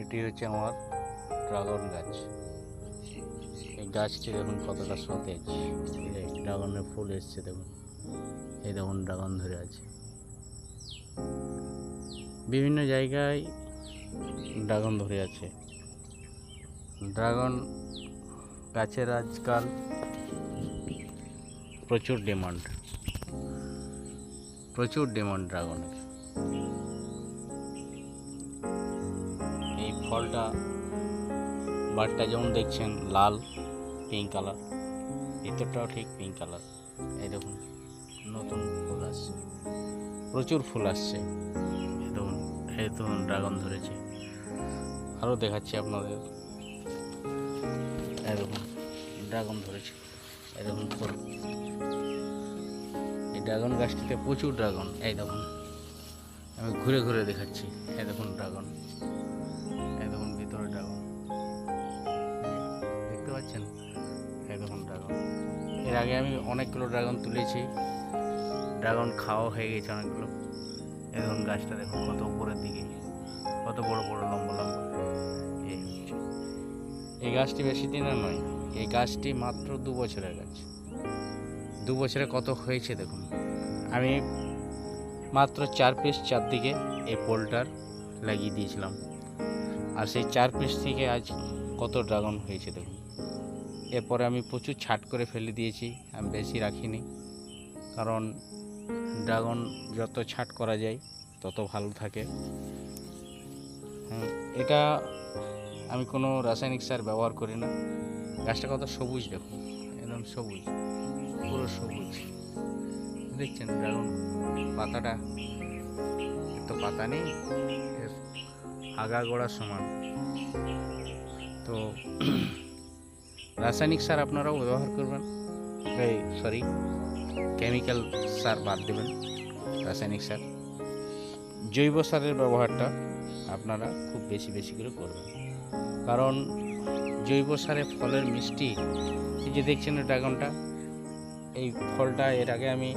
এটি হচ্ছে আমার ড্রাগন গাছ। এই গাছটি দেখুন কতটা সতেজ, ড্রাগনের ফুল এসছে দেখুন। এই দেখুন ড্রাগন ধরে আছে। বিভিন্ন জায়গায় ড্রাগন ধরে আছে। ড্রাগন গাছের আজকাল প্রচুর ডিমান্ড ড্রাগনের। এই ফলটা বাটটা যেমন দেখছেন লাল পিঙ্ক কালার, ভিতরটাও ঠিক পিঙ্ক কালার। এই দেখুন নতুন ফুল আসছে, প্রচুর ফুল আসছে। এই দেখুন ড্রাগন ধরেছে। আরও দেখাচ্ছি আপনাদের। এই দেখুন ড্রাগন ধরেছে, এই দেখুন ফুল। এই ড্রাগন গাছটিতে প্রচুর ড্রাগন। এই দেখুন আমি ঘুরে ঘুরে দেখাচ্ছি। এই দেখুন ড্রাগন, এই দেখুন ভিতরে ড্রাগন দেখতে পাচ্ছেন। এই দেখুন ড্রাগন। এর আগে আমি অনেকগুলো ড্রাগন তুলেছি, ড্রাগন খাওয়া হয়ে গেছে অনেকগুলো। এই দেখুন গাছটা দেখুন কত উপরের দিকে, কত বড় বড় লম্বা লম্বা। এই গাছটি বেশি দিনের নয়, এই গাছটি মাত্র 2 বছরের গাছ। 2 বছরে কত হয়েছে দেখুন। আমি মাত্র 4 পিস চারদিকে এই পোলটার লাগিয়ে দিয়েছিলাম, আর সেই 4 পিস থেকে আজ কত ড্রাগন হয়েছে দেখুন। এরপরে আমি প্রচুর ছাট করে ফেলে দিয়েছি, আমি বেশি রাখিনি, কারণ ড্রাগন যত ছাট করা যায় তত ভালো থাকে। এটা আমি কোনো রাসায়নিক সার ব্যবহার করি না। গাছটা কত সবুজ দেখুন, একদম সবুজ, পুরো সবুজ। দেখছেন ড্রাগন পাতাটা, এত পাতা নেই, আগা গোড়ার সমান। তো রাসায়নিক সার আপনারাও ব্যবহার করবেন, কেমিক্যাল সার বাদ দেবেন, রাসায়নিক সার। জৈব সারের ব্যবহারটা আপনারা খুব বেশি বেশি করে করবেন, কারণ জৈব সারে ফলের মিষ্টি। এই যে দেখছেন ড্রাগনটা, এই ফলটা এর আগে আমি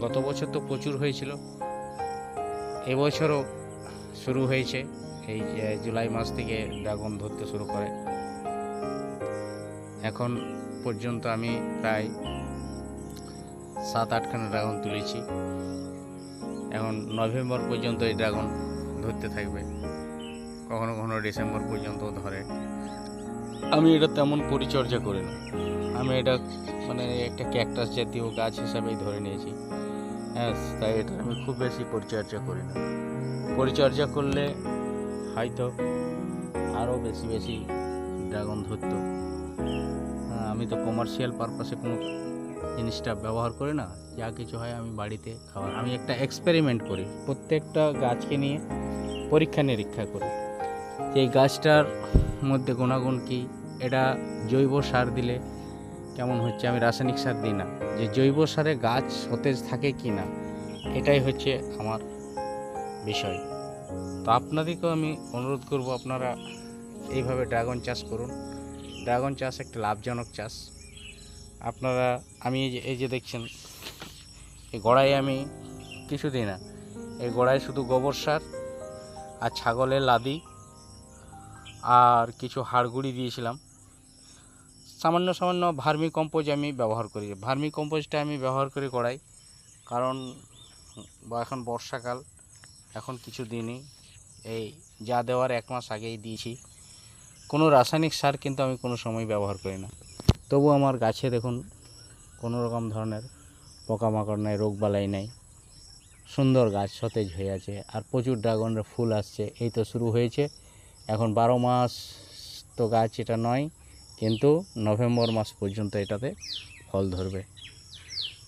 গত বছর তো প্রচুর হয়েছিল, এবছরও শুরু হয়েছে। এই যে জুলাই মাস থেকে ড্রাগন ধরতে শুরু করে, এখন পর্যন্ত আমি প্রায় 7-8খানা ড্রাগন তুলেছি। এখন নভেম্বর পর্যন্ত এই ড্রাগন ধরতে থাকবে, কখনো কখনো ডিসেম্বর পর্যন্ত ধরে। আমি এটা তেমন পরিচর্যা করি না, আমি এটা মানে একটা ক্যাকটাস জাতীয় গাছ হিসাবেই ধরে নিয়েছি। হ্যাঁ, তাই এটা আমি খুব বেশি পরিচর্যা করি না। পরিচর্যা করলে হয়তো আরও বেশি বেশি ড্রাগন ধরতো। আমি তো কমার্শিয়াল পারপাসে কোনো জিনিসটা ব্যবহার করি না, যা কিছু হয় আমি বাড়িতে খাওয়ার। আমি একটা এক্সপেরিমেন্ট করি, প্রত্যেকটা গাছকে নিয়ে পরীক্ষা নিরীক্ষা করি যে এই গাছটার মধ্যে গুণাগুণ কী, এটা জৈব সার দিলে কেমন হচ্ছে। আমি রাসায়নিক সার দিই না, যে জৈব সারে গাছ সতেজ থাকে কি না, এটাই হচ্ছে আমার বিষয়। তো আপনাদেরকেও আমি অনুরোধ করব, আপনারা এইভাবে ড্রাগন চাষ করুন। ড্রাগন চাষ একটা লাভজনক চাষ। আপনারা এই যে দেখছেন, এই গোড়ায় আমি কিছু দিই না, এই গোড়ায় শুধু গোবর সার আর ছাগলের লাদি আর কিছু হাড়গুড়ি দিয়েছিলাম। সামান্য সামান্য ভার্মি কম্পোজ আমি ব্যবহার করি। ভার্মি কম্পোজটা আমি ব্যবহার করি গোড়ায়, কারণ এখন বর্ষাকাল, এখন কিছু দিনই, এই যা দেওয়ার 1 মাস আগেই দিয়েছি। কোনো রাসায়নিক সার কিন্তু আমি কোনো সময় ব্যবহার করি না। তবু আমার গাছে দেখুন কোনো রকম ধরনের পোকামাকড় নাই, রোগবালাই নাই, সুন্দর গাছ সতেজ হয়ে আছে, আর প্রচুর ড্রাগনের ফুল আসছে। এই তো শুরু হয়েছে, এখন 12 মাস তো গাছ এটা নয়, কিন্তু নভেম্বর মাস পর্যন্ত এটাতে ফল ধরবে।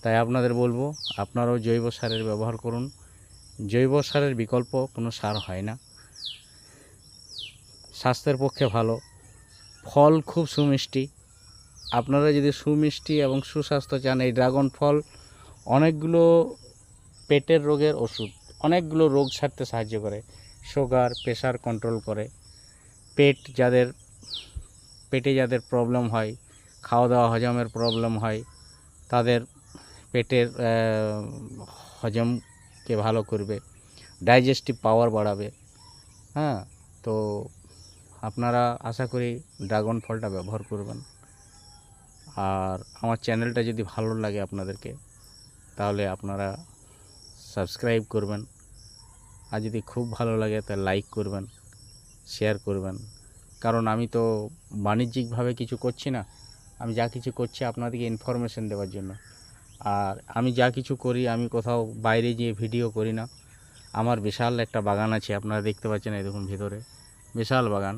তাই আপনাদের বলবো, আপনারাও জৈব সারের ব্যবহার করুন। জৈব সারের বিকল্প কোনো সার হয় না, স্বাস্থ্যের পক্ষে ভালো, ফল খুব সুমিষ্টি। আপনারা যদি সুমিষ্টি এবং সুস্বাস্থ্য চান, এই ড্রাগন ফল অনেকগুলো পেটের রোগের ওষুধ, অনেকগুলো রোগ সারতে সাহায্য করে। সুগার, প্রেশার কন্ট্রোল করে। পেটে যাদের প্রবলেম হয়, খাওয়া দাওয়া হজমের প্রবলেম হয়, তাদের পেটের হজম পেটকে ভালো করবে, ডাইজেস্টিভ পাওয়ার বাড়াবে। হ্যাঁ, তো আপনারা আশা করি ড্রাগন ফলটা ব্যবহার করবেন। আর আমার চ্যানেলটা যদি ভালো লাগে আপনাদেরকে, তাহলে আপনারা সাবস্ক্রাইব করবেন। আর যদি খুব ভালো লাগে তাহলে লাইক করবেন, শেয়ার করবেন। কারণ আমি তো বাণিজ্যিকভাবে কিছু করছি না, আমি যা কিছু করছি আপনাদেরকে ইনফরমেশন দেওয়ার জন্য। আর আমি যা কিছু করি, আমি কোথাও বাইরে গিয়ে ভিডিও করি না। আমার বিশাল একটা বাগান আছে, আপনারা দেখতে পাচ্ছেন, এই দেখুন ভিতরে বিশাল বাগান।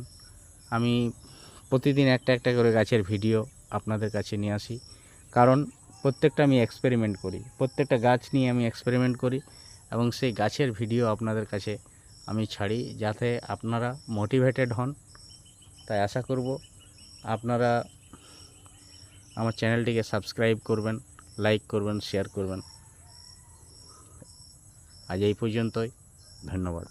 আমি প্রতিদিন একটা একটা করে গাছের ভিডিও আপনাদের কাছে নিয়ে আসি, কারণ প্রত্যেকটা আমি এক্সপেরিমেন্ট করি, প্রত্যেকটা গাছ নিয়ে আমি এক্সপেরিমেন্ট করি এবং সেই গাছের ভিডিও আপনাদের কাছে আমি ছাড়ি, যাতে আপনারা মোটিভেটেড হন। তাই আশা করব আপনারা আমার চ্যানেলটিকে সাবস্ক্রাইব করবেন, লাইক করবেন, শেয়ার করবেন। আজ এই পর্যন্তই, ধন্যবাদ।